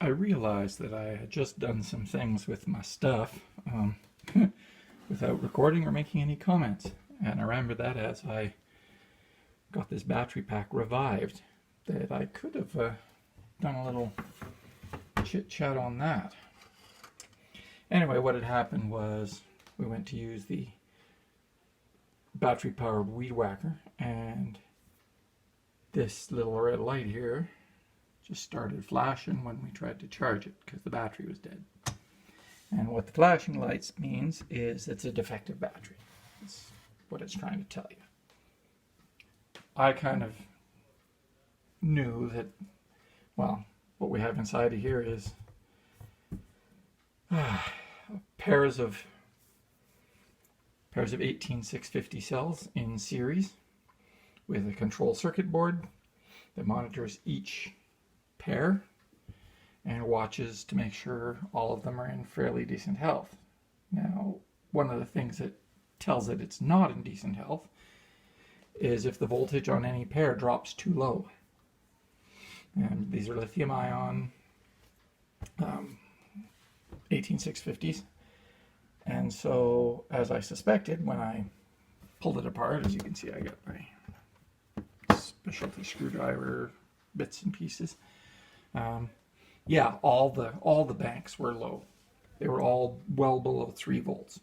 I realized that I had just done some things with my stuff without recording or making any comments. And I remember that as I got this battery pack revived, that I could have done a little chit chat on that. Anyway, what had happened was we went to use the battery powered weed whacker, and this little red light here just started flashing when we tried to charge it because the battery was dead. And what the flashing lights means is it's a defective battery. That's what it's trying to tell you. I kind of knew that, well, what we have inside of here is pairs of 18650 cells in series with a control circuit board that monitors each pair and watches to make sure all of them are in fairly decent health. Now, one of the things that tells it it's not in decent health is if the voltage on any pair drops too low. And these are lithium ion 18650s. And so, as I suspected, when I pulled it apart, as you can see, I got my specialty screwdriver bits and pieces. Yeah, all the banks were low. They were all well below 3 volts,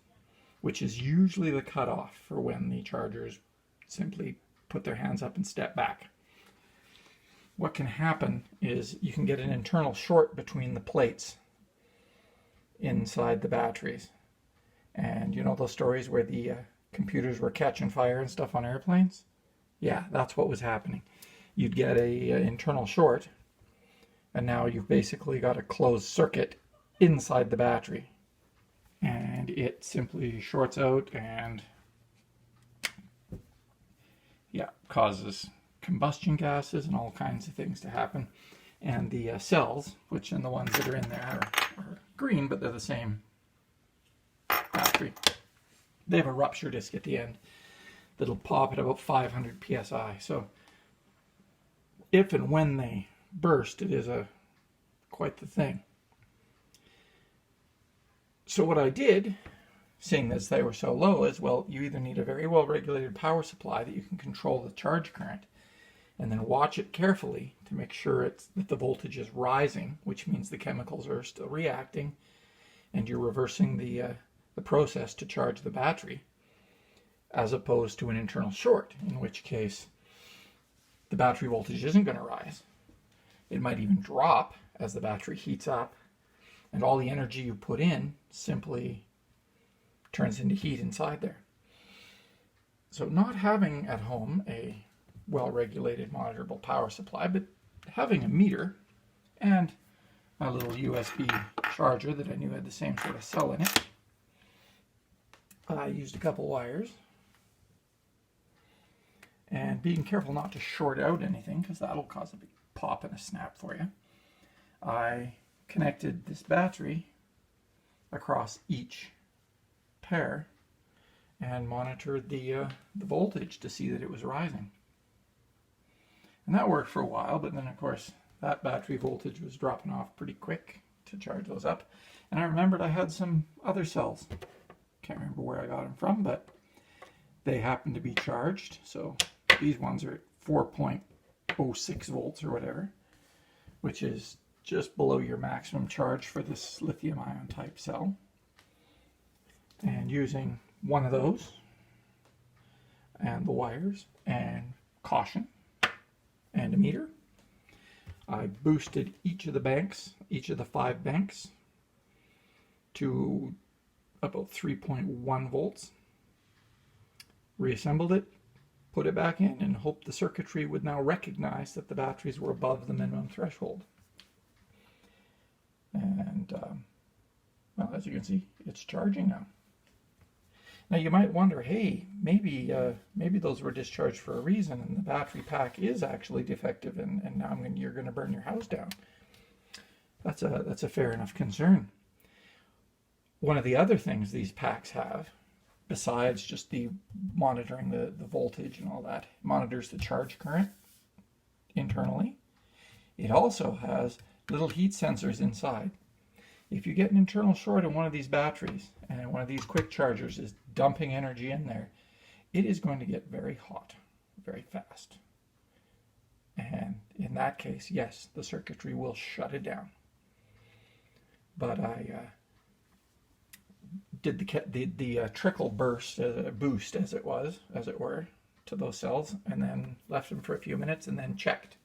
which is usually the cutoff for when the chargers simply put their hands up and step back. What can happen is you can get an internal short between the plates inside the batteries. And you know those stories where the computers were catching fire and stuff on airplanes? Yeah, that's what was happening. You'd get a internal short, and now you've basically got a closed circuit inside the battery. And it simply shorts out and, yeah, causes combustion gases and all kinds of things to happen. And the cells, which and the ones that are in there are green, but they're the same battery. They have a rupture disk at the end that'll pop at about 500 psi. So if and when they burst, it is quite the thing. So what I did, seeing as they were so low, is, well, you either need a very well regulated power supply that you can control the charge current, and then watch it carefully to make sure that the voltage is rising, which means the chemicals are still reacting, and you're reversing the process to charge the battery, as opposed to an internal short, in which case the battery voltage isn't going to rise. It might even drop as the battery heats up, and all the energy you put in simply turns into heat inside there. So not having at home a well-regulated monitorable power supply, but having a meter and a little USB charger that I knew had the same sort of cell in it, I used a couple wires, and being careful not to short out anything because that'll cause a big pop and a snap for you, I connected this battery across each pair and monitored the voltage to see that it was rising. And that worked for a while, but then of course that battery voltage was dropping off pretty quick to charge those up. And I remembered I had some other cells. Can't remember where I got them from, but they happened to be charged. So these ones are at 4.06 volts or whatever, which is just below your maximum charge for this lithium ion type cell. And using one of those and the wires and caution and a meter, I boosted each of the banks, each of the 5 banks, to about 3.1 volts, reassembled it, put it back in, and hoped the circuitry would now recognize that the batteries were above the minimum threshold. And, well, as you can see, it's charging now. Now you might wonder, hey, maybe those were discharged for a reason, and the battery pack is actually defective, and now you're going to burn your house down. That's a fair enough concern. One of the other things these packs have, besides just the monitoring the voltage and all that, it monitors the charge current internally. It also has little heat sensors inside. If you get an internal short in one of these batteries and one of these quick chargers is dumping energy in there, it is going to get very hot very fast. And in that case, yes, the circuitry will shut it down. But I did the trickle burst, boost as it were, to those cells, and then left them for a few minutes and then checked.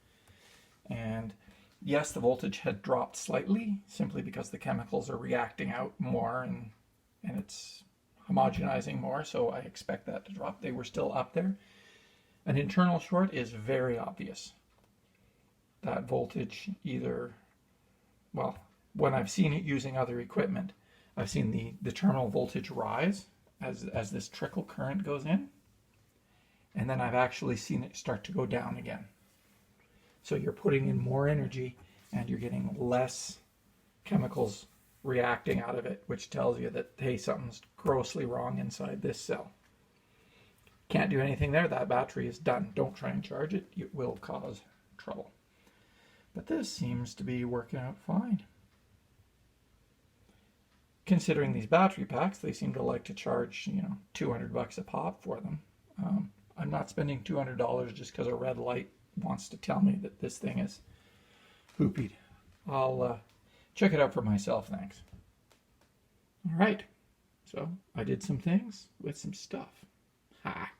And yes, the voltage had dropped slightly, simply because the chemicals are reacting out more and it's homogenizing more, so I expect that to drop. They were still up there. An internal short is very obvious. That voltage either, well, when I've seen it using other equipment, I've seen the terminal voltage rise as this trickle current goes in, and then I've actually seen it start to go down again. So you're putting in more energy and you're getting less chemicals reacting out of it, which tells you that, hey, something's grossly wrong inside this cell. Can't do anything there. That battery is done. Don't try and charge it. It will cause trouble. But this seems to be working out fine. Considering these battery packs, they seem to like to charge, $200 a pop for them. I'm not spending $200 just because a red light wants to tell me that this thing is hoopied. I'll check it out for myself, thanks. All right, so I did some things with some stuff. Ha!